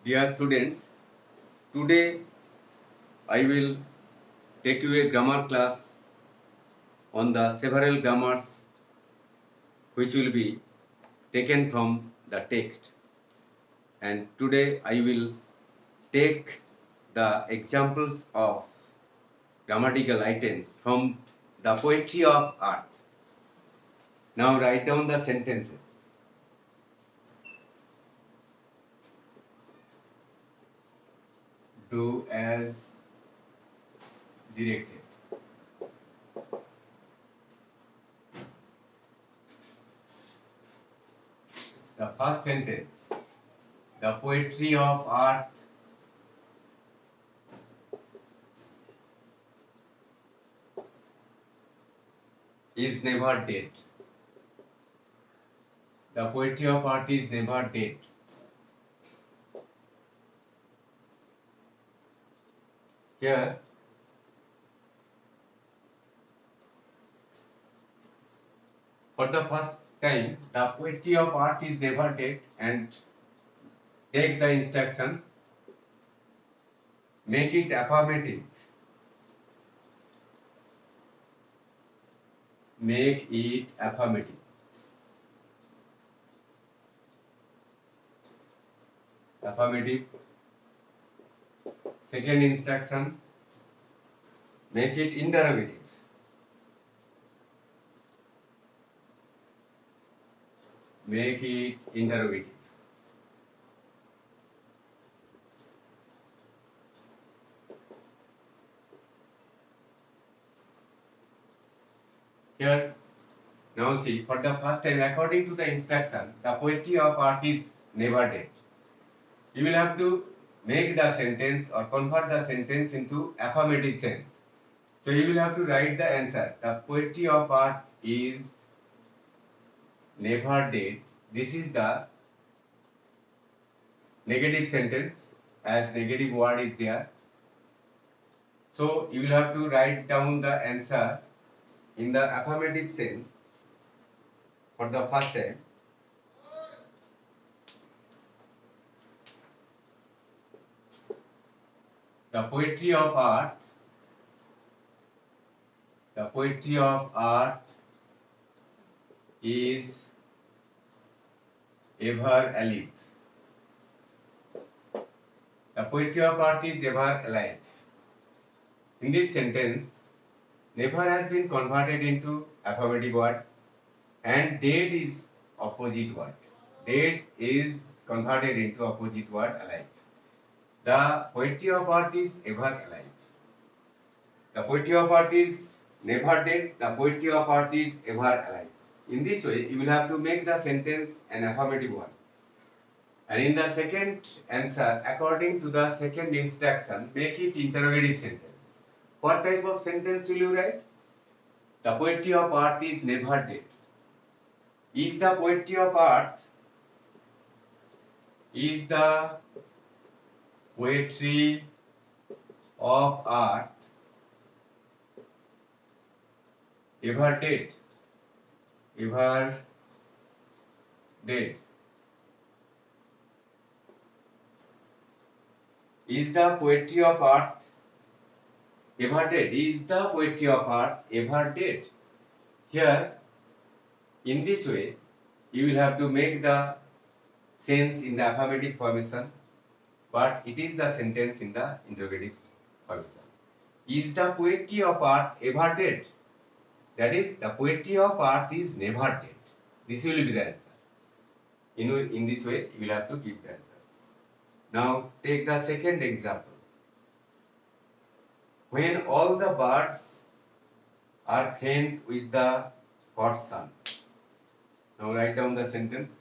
Dear students, today I will take you a grammar class on the several grammars which will be taken from the text. And today I will take the examples of grammatical items from the poetry of art. Now write down the sentences. Do as directed. The first sentence. The poetry of art is never dead. The poetry of art is never dead. Here, for the first time, the poetry of art is never dead, and take the instruction, make it affirmative. Make it affirmative. Affirmative. Second instruction, make it interrogative. Make it interrogative. Here, now see, for the first time, according to the instruction, the poetry of art is never dead. You will have to make the sentence or convert the sentence into affirmative sense. So you will have to write the answer. The poetry of art is never dead. This is the negative sentence, as negative word is there. So you will have to write down the answer in the affirmative sense for the first time. The poetry of art, the poetry of art is ever alive. The poetry of art is ever alive. In this sentence, never has been converted into affirmative word and dead is opposite word. Dead is converted into opposite word alive. The poetry of art is ever alive. The poetry of art is never dead. The poetry of art is ever alive. In this way, you will have to make the sentence an affirmative one. And in the second answer, according to the second instruction, make it interrogative sentence. What type of sentence will you write? The poetry of art is never dead. Is the poetry of art, is the poetry of art ever dead? Ever dead. Is the poetry of art ever dead? Is the poetry of art ever dead? Here, in this way, you will have to make the sense in the affirmative formation, but it is the sentence in the interrogative formation. Is the poetry of art ever dead? That is, the poetry of art is never dead. This will be the answer. In this way, you will have to give the answer. Now, take the second example. When all the birds are faint with the hot sun. Now, write down the sentence.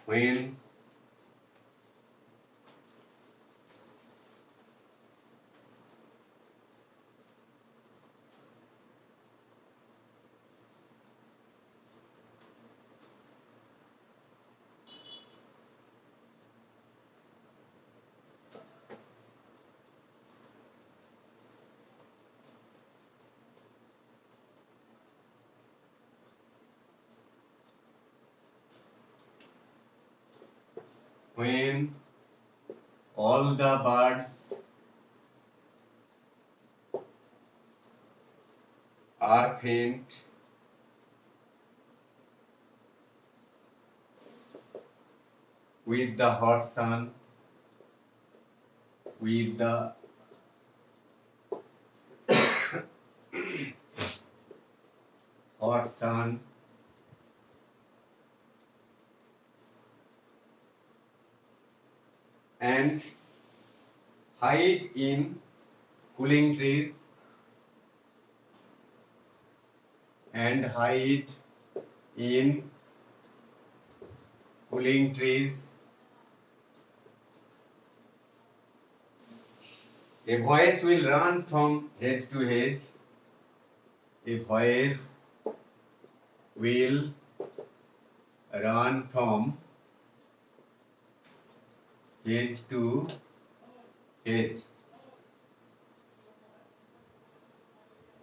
When when all the birds are faint with the hot sun, with the hot sun, and hide in cooling trees, and hide in cooling trees. A voice will run from hedge to hedge. A voice will run from hedge to hedge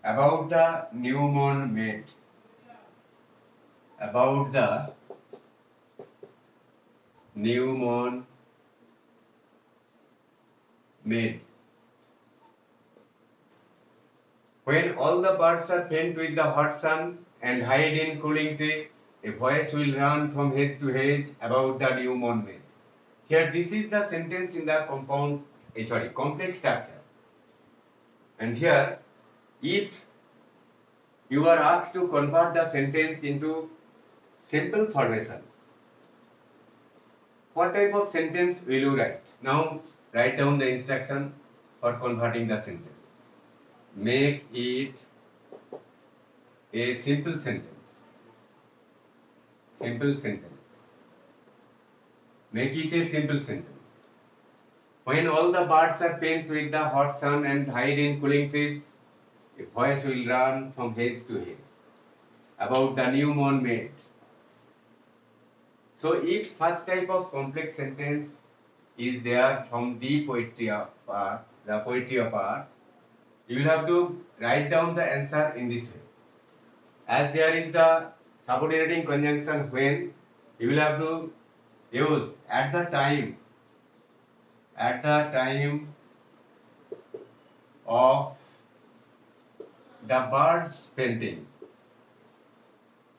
about the newborn maid. About the newborn maid. When all the birds are faint with the hot sun and hide in cooling trees, a voice will run from hedge to hedge about the newborn maid. Here, this is the sentence in the complex structure. And here, if you are asked to convert the sentence into simple formation, what type of sentence will you write? Now, write down the instruction for converting the sentence. Make it a simple sentence. Simple sentence. Make it a simple sentence. When all the birds are pent with the hot sun and hide in cooling trees, a voice will run from hedge to hedge about the newborn maid. So, if such type of complex sentence is there from the poetry part, you will have to write down the answer in this way. As there is the subordinating conjunction when, you will have to use at the time of the birds painting.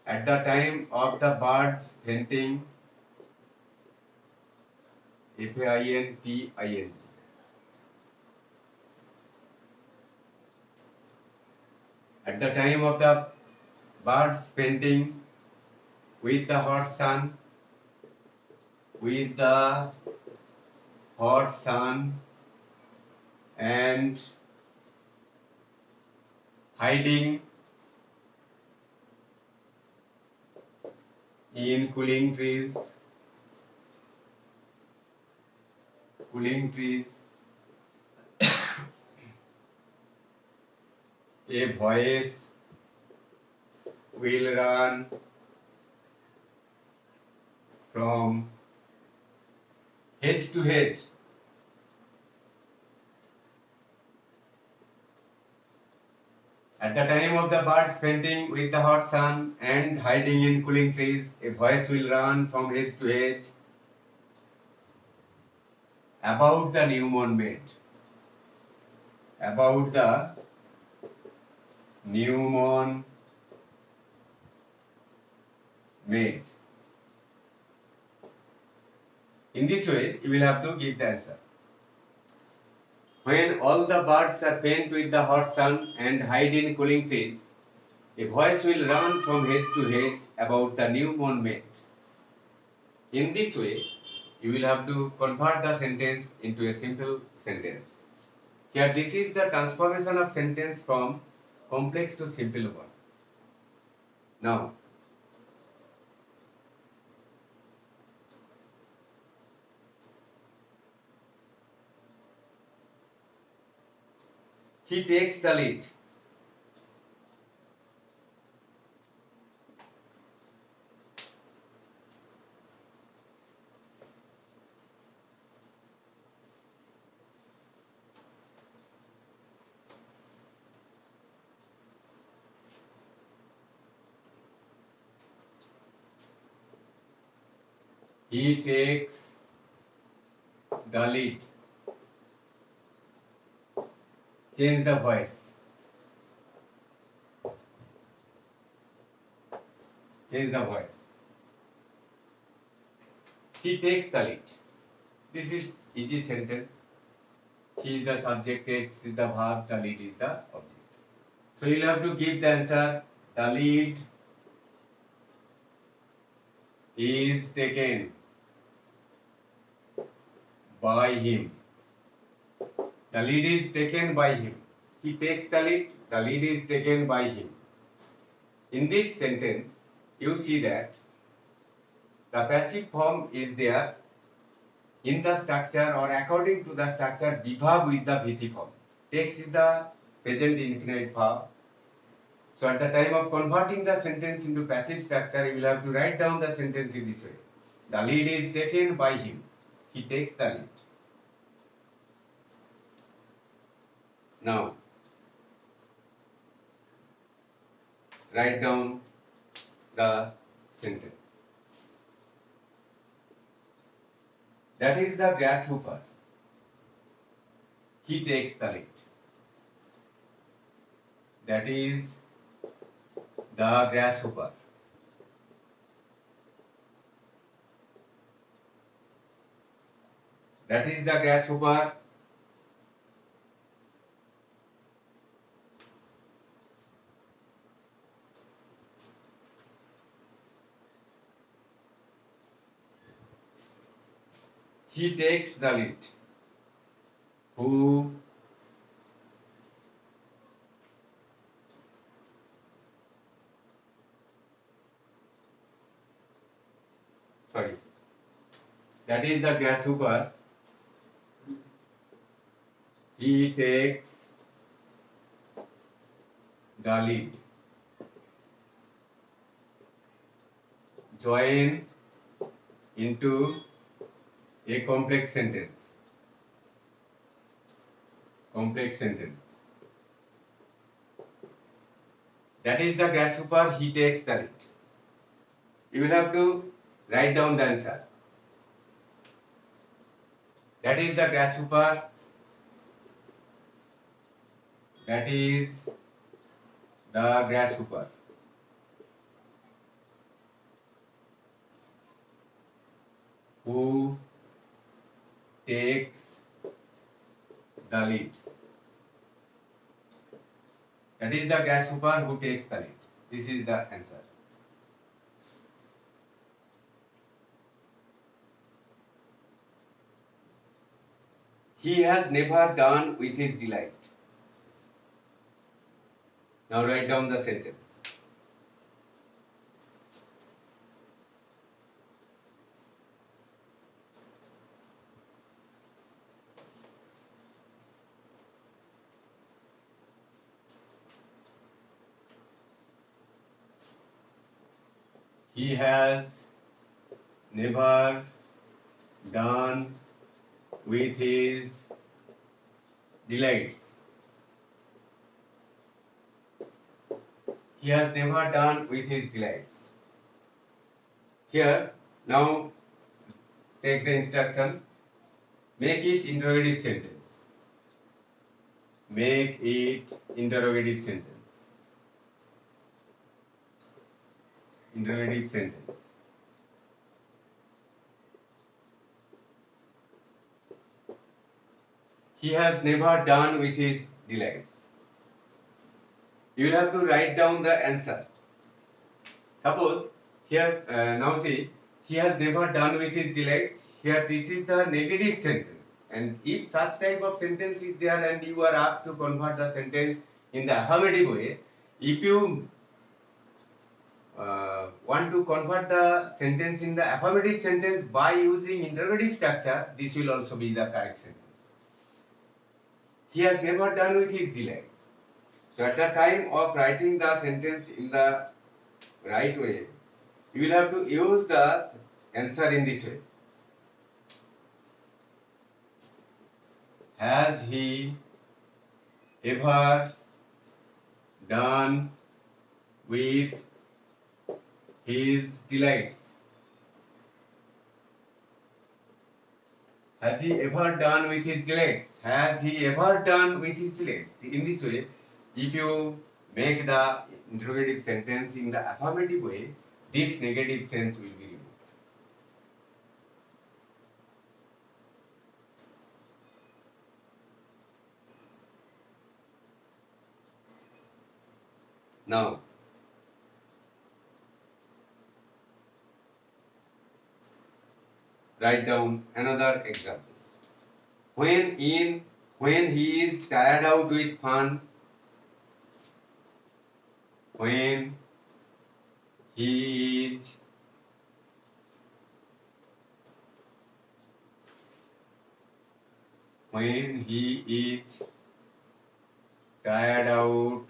At the time of the birds painting, FAINTING. At the time of the birds painting with the hot sun, and hiding in cooling trees, a voice will run from hedge to hedge at the time of the birds painting with the hot sun and hiding in cooling trees. A voice will run from hedge to hedge about the newborn maid. About the newborn maid. In this way, you will have to give the answer. When all the birds are pent with the hot sun and hide in cooling trees, a voice will run from hedge to hedge about the newborn maid. In this way, you will have to convert the sentence into a simple sentence. Here, this is the transformation of sentence from complex to simple one. Now, he takes the lead. He takes the lead. Change the voice. Change the voice. He takes the lead. This is easy sentence. He is the subject, takes is the verb, the lead is the object. So you'll have to give the answer. The lead is taken by him. The lead is taken by him. He takes the lead. The lead is taken by him. In this sentence, you see that the passive form is there in the structure or according to the structure be verb with the VT form. Takes is the present infinite verb. So at the time of converting the sentence into passive structure, you will have to write down the sentence in this way. The lead is taken by him. He takes the lead. Now, write down the sentence. That is the grasshopper. He takes the lead. That is the grasshopper. That is the grasshopper. He takes the lead. Who sorry. That is the grasshopper. He takes the lead. Join into a complex sentence. Complex sentence. That is the grasshopper. He takes the lead. You will have to write down the answer. That is the grasshopper. That is the grasshopper. Who takes the lead. That is the grasshopper who takes the lead. This is the answer. He has never done with his delight. Now write down the sentence. He has never done with his delights. He has never done with his delights. Here, now take the instruction. Make it interrogative sentence. Make it interrogative sentence. Interrogative sentence. He has never done with his delights. You will have to write down the answer. Suppose here, now see, he has never done with his delights. Here this is the negative sentence. And if such type of sentence is there and you are asked to convert the sentence in the affirmative way, if you want to convert the sentence in the affirmative sentence by using interrogative structure, this will also be the correct sentence. He has never done with his delights. So at the time of writing the sentence in the right way, you will have to use the answer in this way. Has he ever done with his delights? Has he ever done with his legs? Has he ever done with his legs? In this way, if you make the interrogative sentence in the affirmative way, this negative sense will be removed. Now, write down another examples. When he is tired out with fun, when he is tired out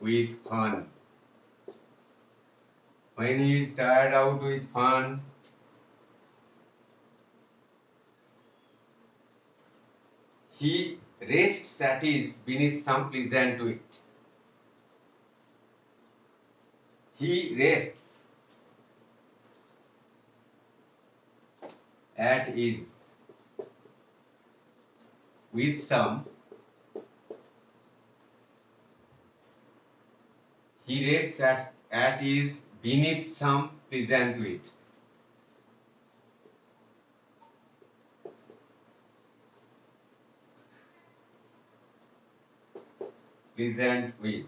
with fun, when he is tired out with fun, he rests at ease beneath some pleasant wind. He rests at ease with some. He rests at ease beneath some pleasant wind. Pleasant wind.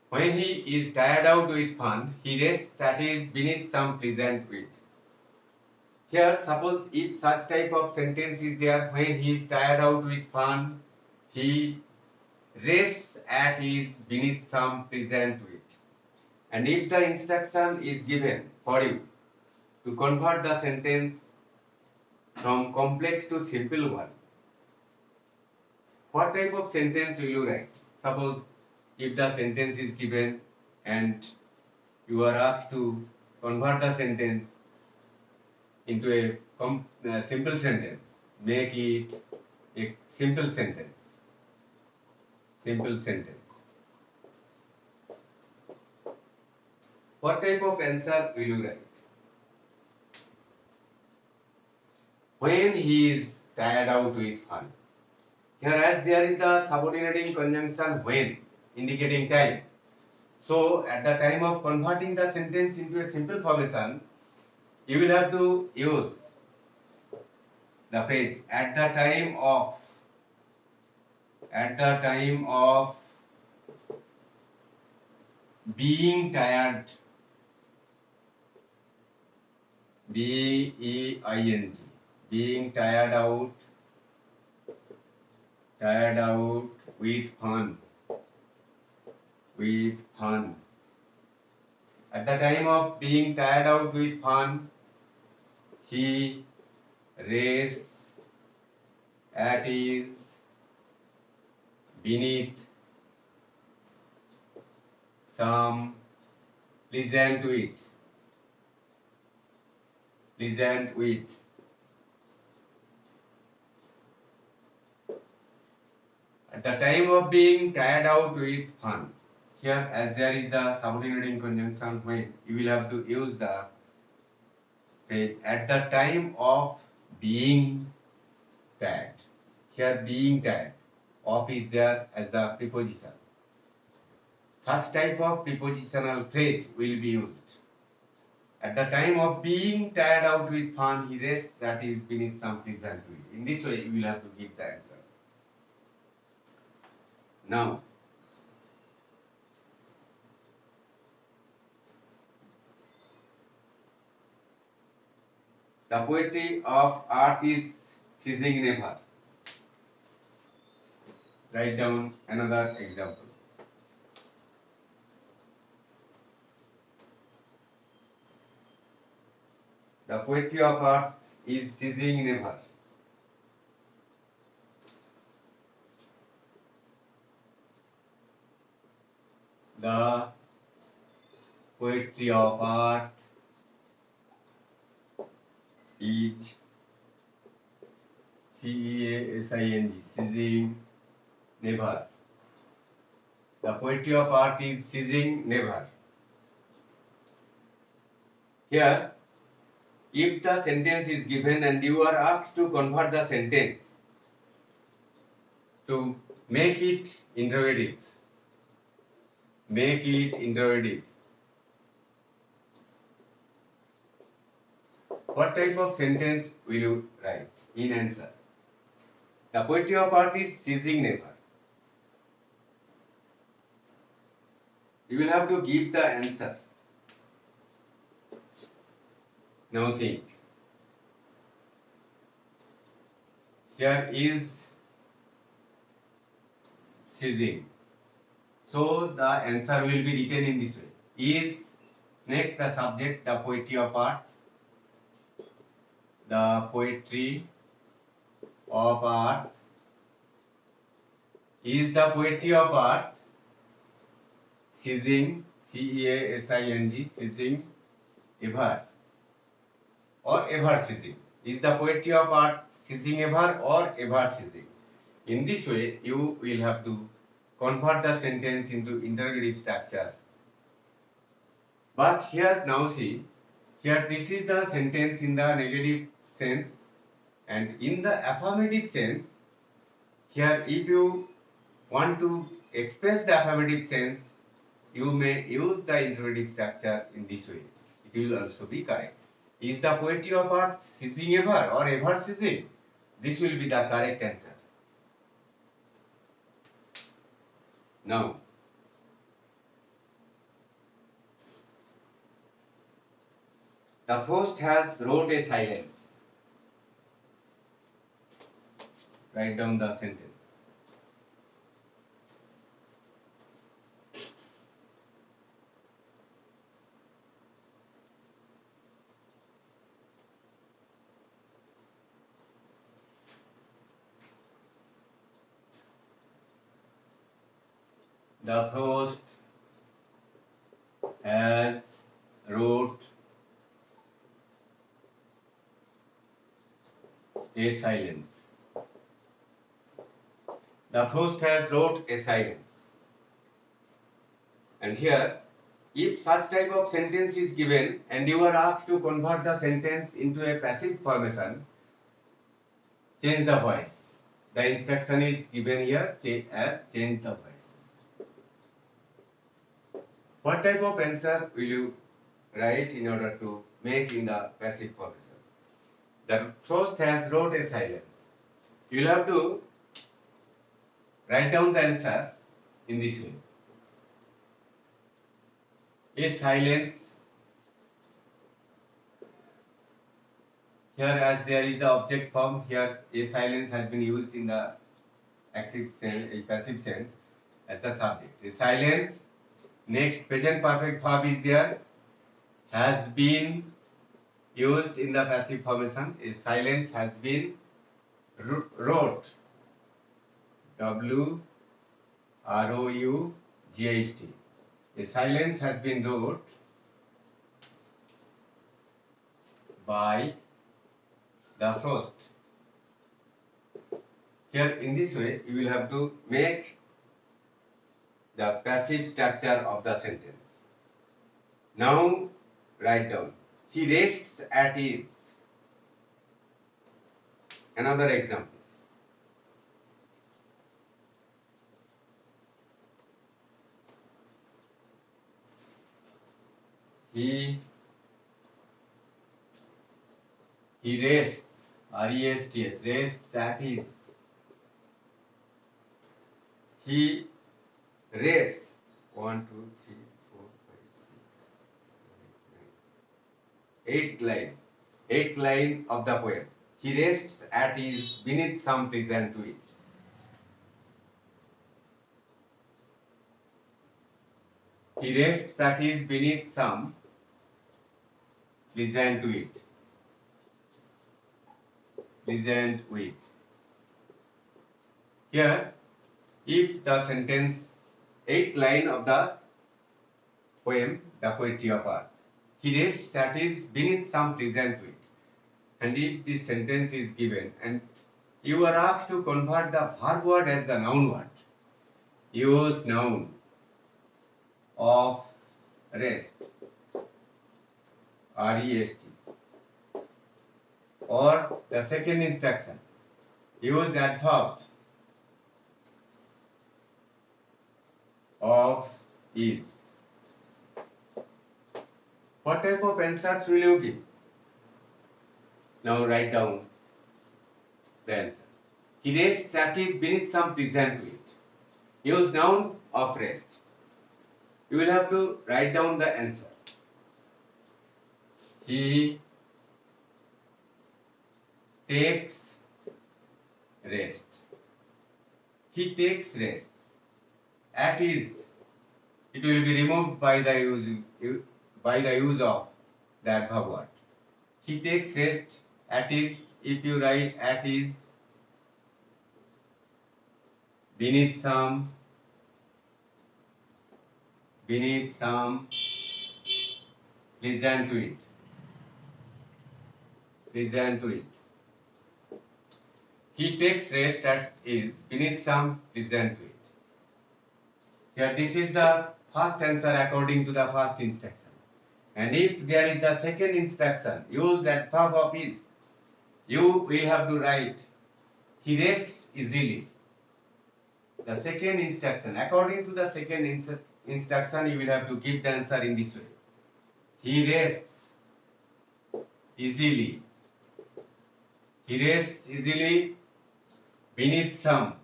When he is tired out with fun, he rests at ease beneath some pleasant wind. Here, suppose if such type of sentence is there, when he is tired out with fun, he rests at ease beneath some pleasant wind. And if the instruction is given for you to convert the sentence from complex to simple one, what type of sentence will you write? Suppose if the sentence is given and you are asked to convert the sentence into a simple sentence, make it a simple sentence. Simple sentence. What type of answer will you write? When he is tired out with fun. Here, as there is the subordinating conjunction when, indicating time. So, at the time of converting the sentence into a simple formation, you will have to use the phrase at the time of being tired, B-E-I-N-G, being tired out with fun. At the time of being tired out with fun, he rests at ease beneath some pleasant wind. At the time of being tired out with fun. Here, as there is the subordinating conjunction when, you will have to use the phrase at the time of being tired. Here, being tired, of is there as the preposition. Such type of prepositional phrase will be used. At the time of being tired out with fun, he rests at ease beneath some pleasant wind. In this way, you will have to give the answer. Now, the poetry of earth is ceasing never. Write down another example. The poetry of earth is ceasing never. The poetry of earth is C-E-A-S-I-N-G, ceasing never. The poetry of earth is ceasing never. Here, If the sentence is given and you are asked to convert the sentence to make it interrogative, what type of sentence will you write in answer? The poetry of art is ceasing never. You will have to give the answer. Now think. Here is ceasing. So the answer will be written in this way. Is next the subject, the poetry of art. The poetry of art. Is the poetry of art ceasing, C-E-A-S-I-N-G, ceasing ever or ever ceasing? Is the poetry of art ceasing ever or ever ceasing? In this way, you will have to convert the sentence into interrogative structure. But here now see, here this is the sentence in the negative sense, and in the affirmative sense, here if you want to express the affirmative sense, you may use the interrogative structure in this way. It will also be correct. Is the poetry of art ceasing ever or ever ceasing? This will be the correct answer. Now, the first has wrote a silence. Write down the sentence. The first has wrote a silence. The first has wrote a silence. And here, if such type of sentence is given and you are asked to convert the sentence into a passive formation, change the voice. The instruction is given here as change the voice. What type of answer will you write in order to make in the passive formation? The first has wrote a silence. You will have to write down the answer in this way. A silence. Here, as there is the object form, here a silence has been used in the active sense, a passive sense, as the subject. A silence. Next, present perfect verb is there. Has been used in the passive formation. A silence has been wrote. W-R-O-U-G-H-T. A silence has been wrote by the frost. Here in this way you will have to make the passive structure of the sentence. Now write down. He rests at ease. Another example. He rests, R-E-S-T-S, rests at ease. He rests. 1, 2, 3, 4, 5, 6, 7, 8, 9. 8th line. 8th line of the poem. He rests at ease beneath some pleasant to it. He rests at ease beneath some pleasant to it. Pleasant with. Here, if the sentence, 8th line of the poem, the poetry of art, he rests at ease beneath some pleasant wit. And if this sentence is given and you are asked to convert the verb word as the noun word, use noun of rest, R-E-S-T. Or the second instruction, use adverbs of is. What type of answers will you give? Now write down the answer. He rests at his beneath some pleasant wind. Use noun of rest. You will have to write down the answer. He takes rest. He takes rest. At his, it will be removed by the use of the adverb word. He takes rest at his. If you write at his beneath some pleasant wind. He takes rest at his beneath some pleasant wind. Here this is the first answer according to the first instruction. And if there is the second instruction, use adverb of is, you will have to write he rests easily. The second instruction, according to the second instruction, you will have to give the answer in this way. He rests easily. He rests easily beneath some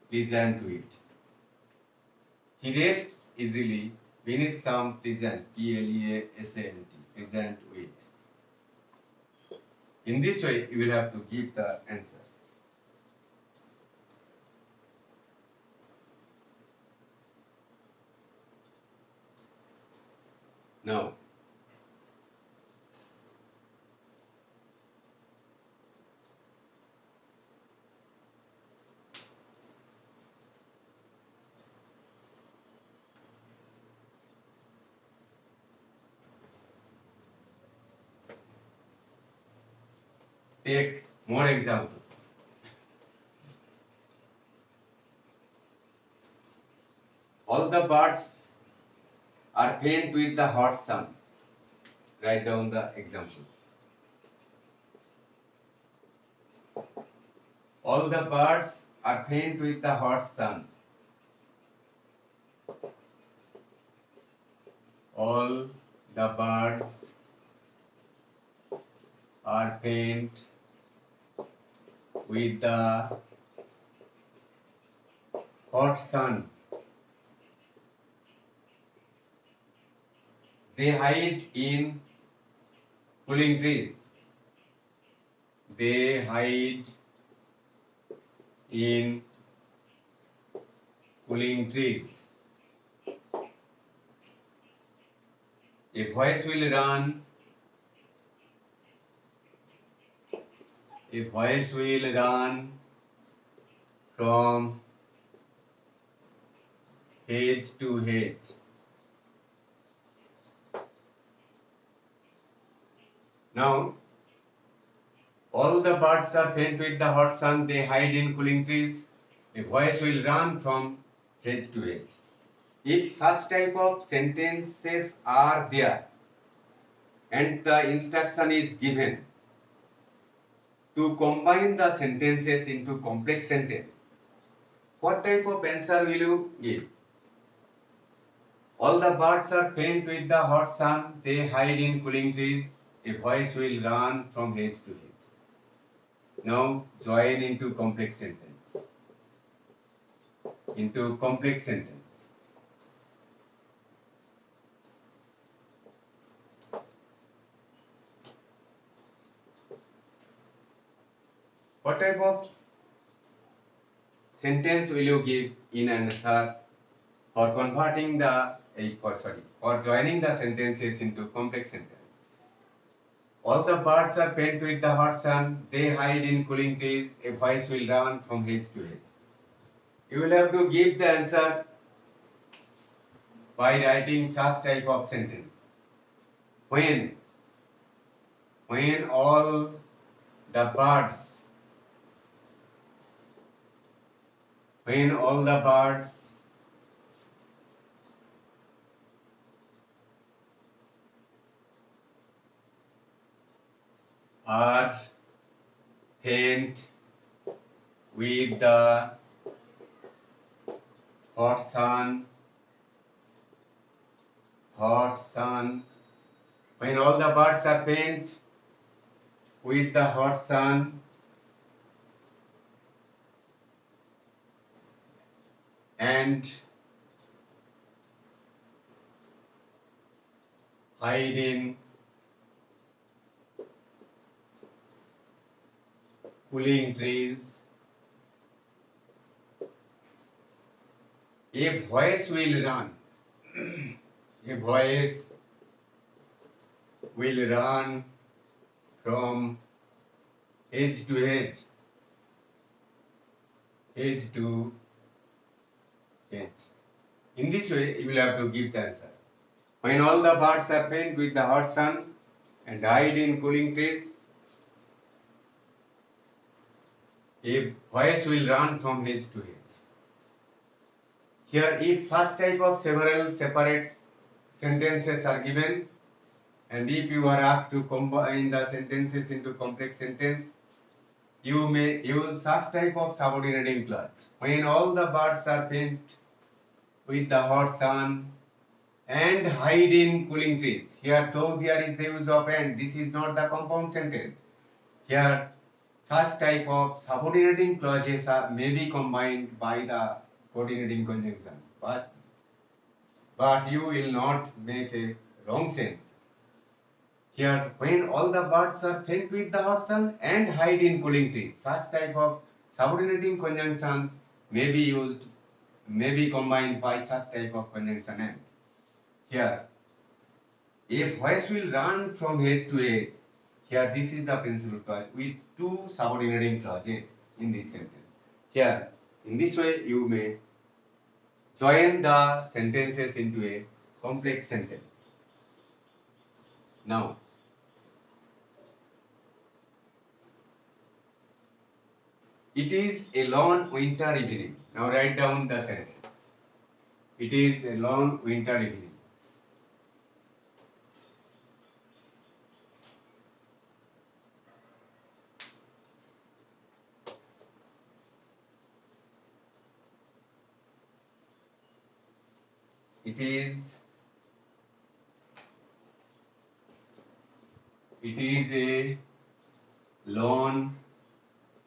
pleasant wind. He rests easily beneath some pleasant, pleasant wind. In this way, you will have to give the answer. Now, take more examples. All the birds are faint with the hot sun. Write down the examples. All the birds are faint with the hot sun. All the birds are faint with the hot sun. They hide in cooling trees. They hide in cooling trees. A voice will run. A voice will run from hedge to hedge. Now, all the birds are faint with the hot sun. They hide in cooling trees. A voice will run from hedge to hedge. If such type of sentences are there and the instruction is given to combine the sentences into complex sentence, what type of answer will you give? All the birds are faint with the hot sun. They hide in cooling trees. A voice will run from hedge to hedge. Now join into complex sentence. What type of sentence will you give in answer for converting for joining the sentences into complex sentence? All the birds are faint with the hot sun. They hide in cooling trees. A voice will run from hedge to hedge. You will have to give the answer by writing such type of sentence. When all the birds are faint with the hot sun, hot sun. When all the birds are faint with the hot sun and hide in cooling trees, a voice will run. A voice will run from edge to edge, edge to edge. In this way, you will have to give the answer. When all the birds are faint with the hot sun and hide in cooling trees, a voice will run from edge to edge. Here, if such type of several separate sentences are given, and if you are asked to combine the sentences into complex sentence, you may use such type of subordinating clause. When all the birds are faint with the hot sun and hide in cooling trees. Here, though there is the use of and, this is not the compound sentence. Here, such type of subordinating clauses may be combined by the coordinating conjunction, but you will not make a wrong sense. Here, when all the birds are faint with the hot sun and hide in cooling trees, such type of subordinating conjunctions may be used, may be combined by such type of conjunction and. Here, a voice will run from edge to edge. Here, this is the principal clause with two subordinating clauses in this sentence. Here, in this way, you may join the sentences into a complex sentence. Now, it is a long winter evening. Now, write down the sentence. It is a long winter evening. It is a long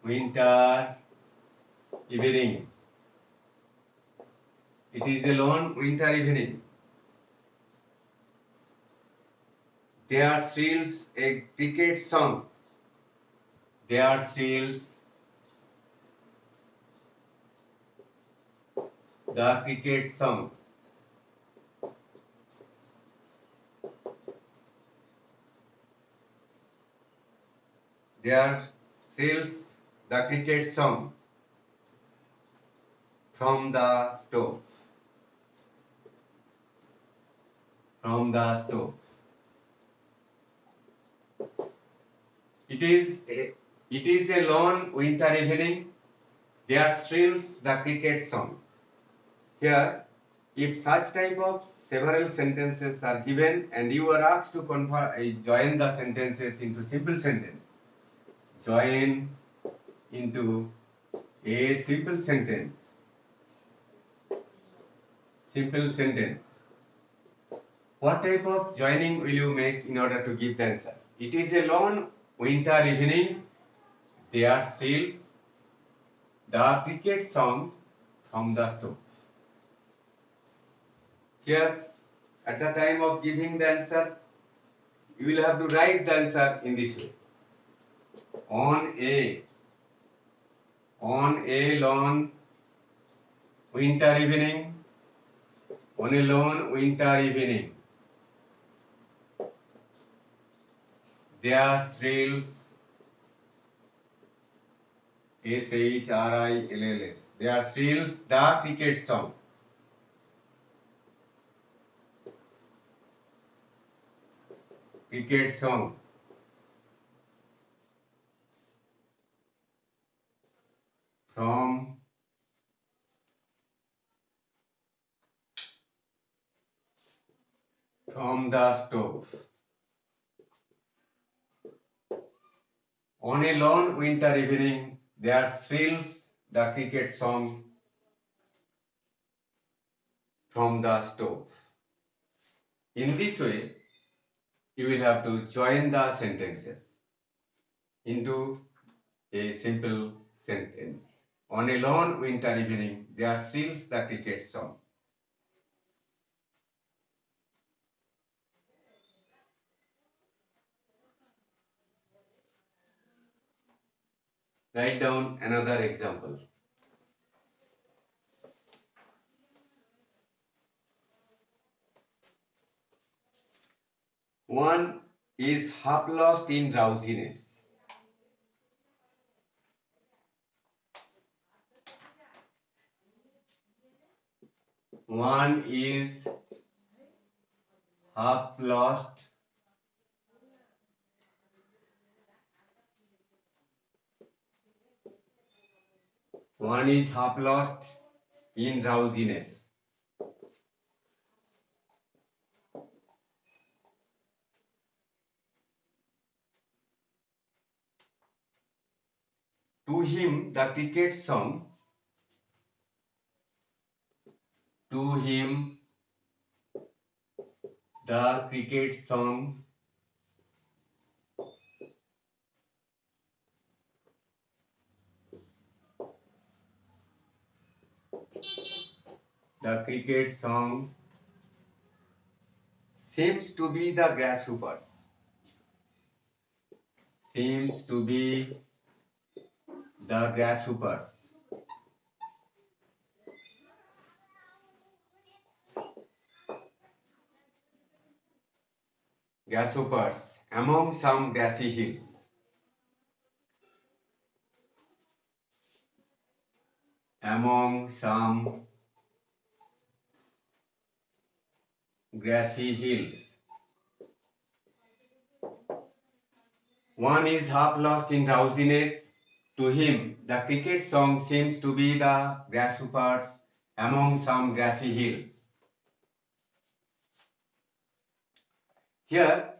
winter evening. It is a long winter evening. There thrills a cricket song. There thrills the cricket song. There thrills the cricket song from the stoves. From the stoves. It is a long winter evening. There thrills the cricket song. Here, if such type of several sentences are given and you are asked to join the sentences into simple sentence, join into a simple sentence. Simple sentence. What type of joining will you make in order to give the answer? It is a long winter evening. There thrills the cricket song from the stoves. Here, at the time of giving the answer, you will have to write the answer in this way. On a long winter evening, on a long winter evening, there thrills SHRILLS. There thrills the cricket song. Cricket song. From the stoves. On a lone winter evening, there thrills the cricket song from the stove. In this way, you will have to join the sentences into a simple sentence. On a lone winter evening, there thrills the cricket song. Write down another example. One is half lost in drowsiness. One is half lost in drowsiness. To him the cricket song to him the cricket song the cricket song seems to be the grasshoppers. Seems to be the grasshoppers. Grasshoppers among some grassy hills. Among some grassy hills. One is half lost in drowsiness. To him, the cricket song seems to be the grasshoppers among some grassy hills. Here,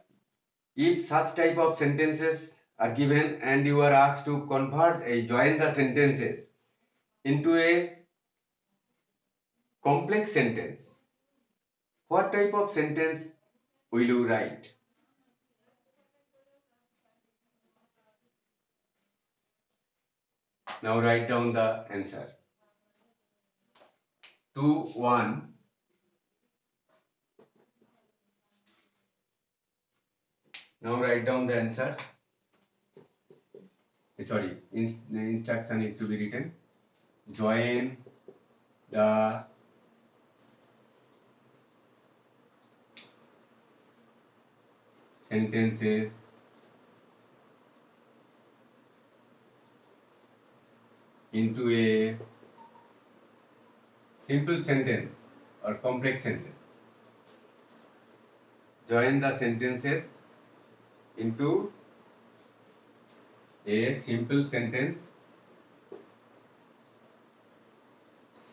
if such type of sentences are given and you are asked to join the sentences into a complex sentence, what type of sentence will you write? Now write down the answer. 2, 1. Now write down the answers. Sorry, the instruction is to be written. Join the sentences into a simple sentence or complex sentence. Join the sentences into a simple sentence,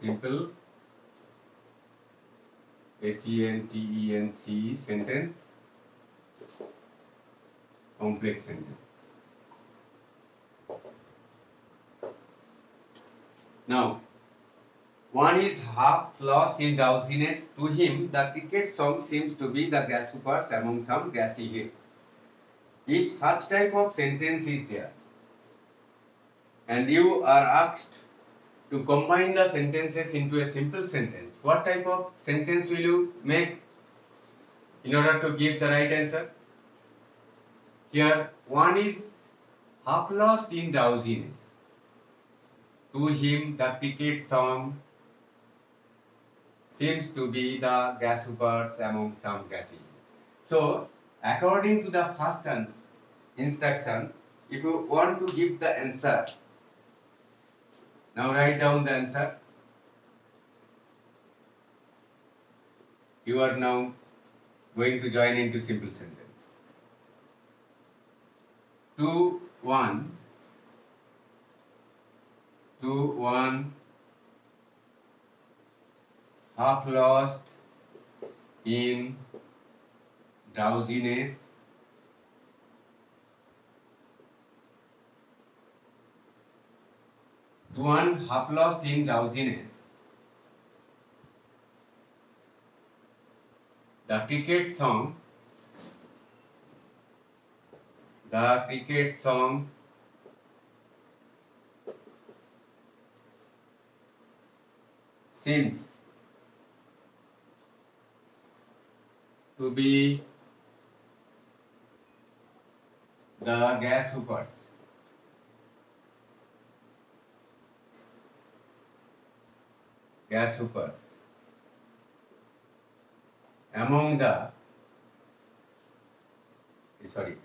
simple SENTENCE sentence, complex sentence. Now, one is half lost in drowsiness. To him, the cricket song seems to be the grasshoppers among some grassy hills. If such type of sentence is there, and you are asked to combine the sentences into a simple sentence, what type of sentence will you make in order to give the right answer? Here, one is half lost in drowsiness. To him, the cricket song seems to be the grasshoppers among some grassy hills. So, according to the first instruction, if you want to give the answer, now write down the answer. You are now going to join into simple sentence. 2, 1. 2, 1. Half lost in drowsiness. To one half lost in drowsiness, the cricket song, the cricket song seems to be the grasshoppers. Grasshoppers. Among the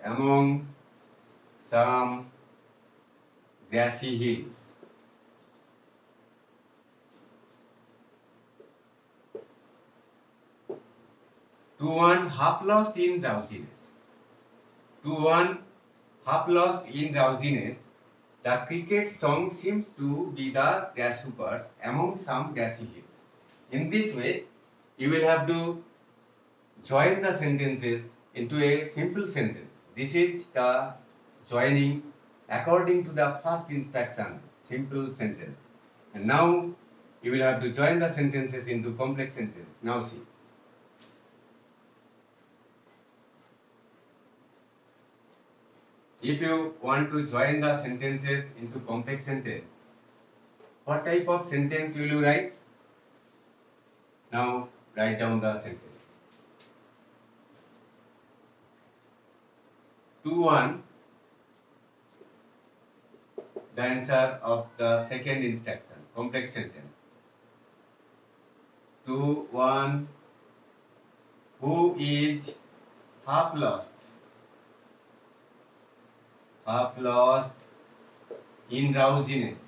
among some grassy hills. To one half lost in drowsiness. To one half lost in drowsiness, the cricket song seems to be the grasshoppers among some grassy hills. In this way, you will have to join the sentences into a simple sentence. This is the joining according to the first instruction, simple sentence. And now you will have to join the sentences into complex sentence. Now see. If you want to join the sentences into complex sentence, what type of sentence will you write? Now write down the sentence. To one, the answer of the second instruction, complex sentence. To one who is half lost in drowsiness.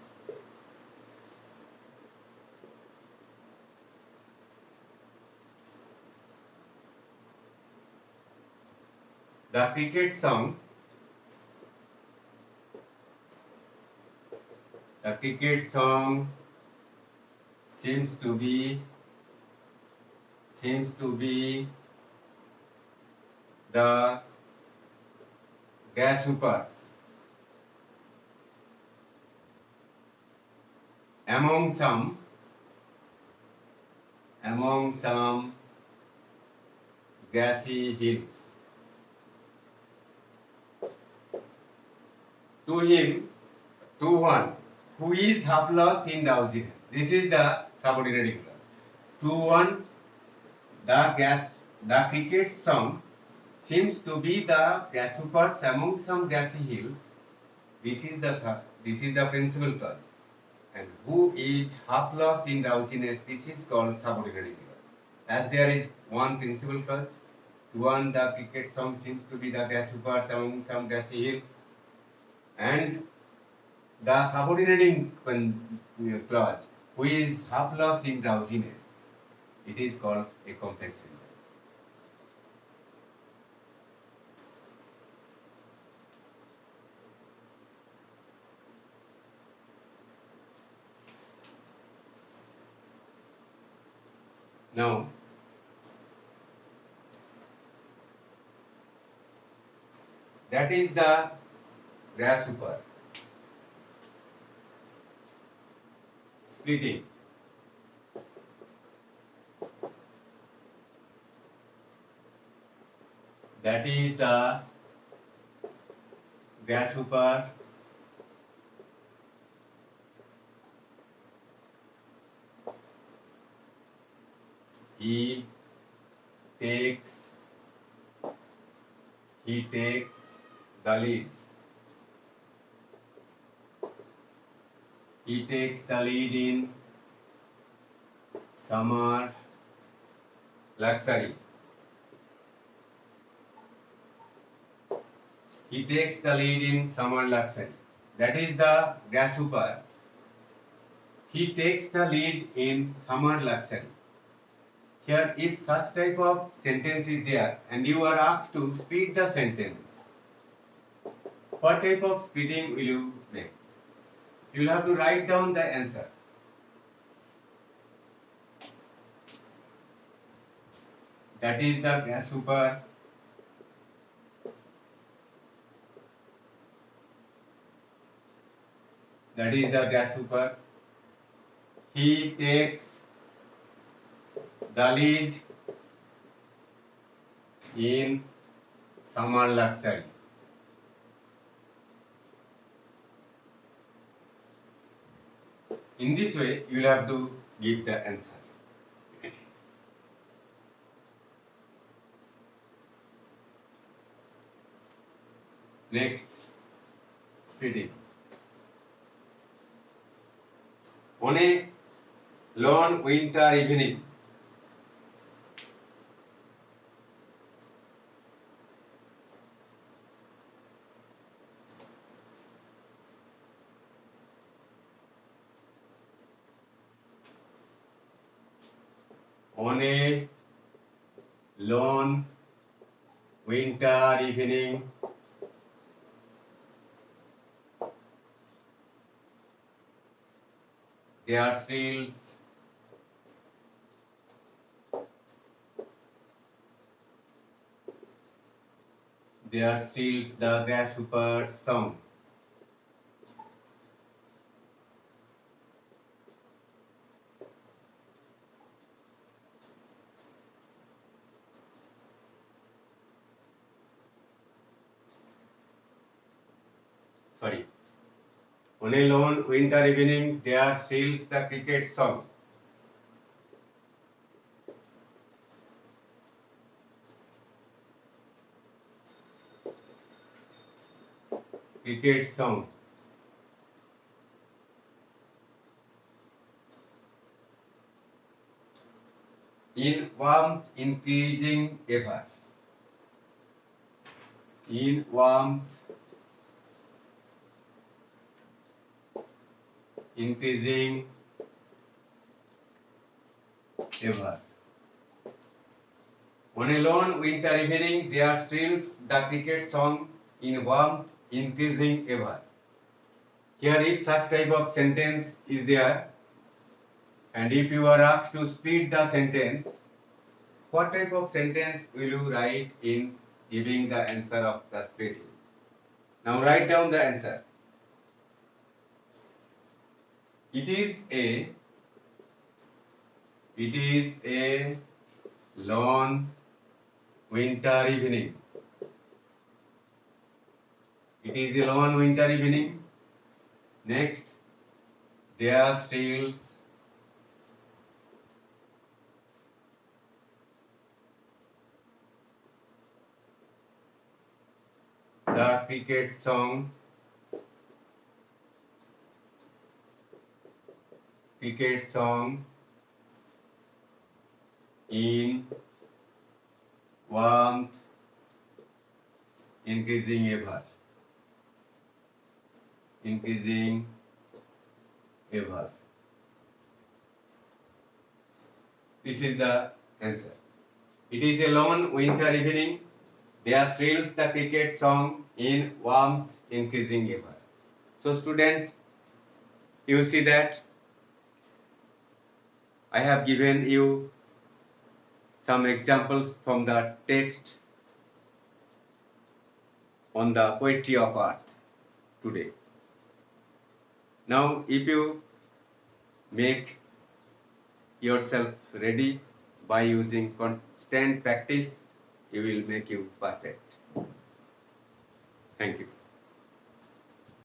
The cricket song seems to be the grasshoppers among some grassy hills. To him, to one who is half lost in drowsiness. This is the subordinate clause. To one, the cricket song seems to be the grasshoppers among some grassy hills. This is the principal clause. And who is half lost in drowsiness, this is called subordinate clause. As there is one principal clause, to one the cricket song seems to be the grasshoppers among some grassy hills, and the subordinating clause, who is half lost in drowsiness, it is called a complex sentence. Now, that is the grasshopper splitting. That is the grasshopper he takes the lead. He takes the lead in summer luxury. He takes the lead in summer luxury. That is the grasshopper. He takes the lead in summer luxury. Here, if such type of sentence is there and you are asked to split the sentence, what type of splitting will you make? You will have to write down the answer. That is the grasshopper that is the grasshopper. He takes the lead in summer luxury. In this way, you will have to give the answer. Next, speeding. On a lone winter evening, on a lone winter evening, there steals the grasshopper's song. Sorry. On a lone winter evening, there steals the cricket song. Cricket song. In warmth increasing ever. In warmth increasing ever. On a lone winter evening, there thrills the cricket song in warmth increasing ever. Here, if such type of sentence is there, and if you are asked to speed the sentence, what type of sentence will you write in giving the answer of the speeding? Now write down the answer. It is a lone winter evening. It is a lone winter evening. Next, there steals the cricket song. Cricket song in warmth increasing ever. Increasing ever. This is the answer. It is a lone winter evening. There thrills the cricket song in warmth increasing ever. So students, you see that I have given you some examples from the text on the poetry of art today. Now, if you make yourself ready by using constant practice, you will make you perfect. Thank you.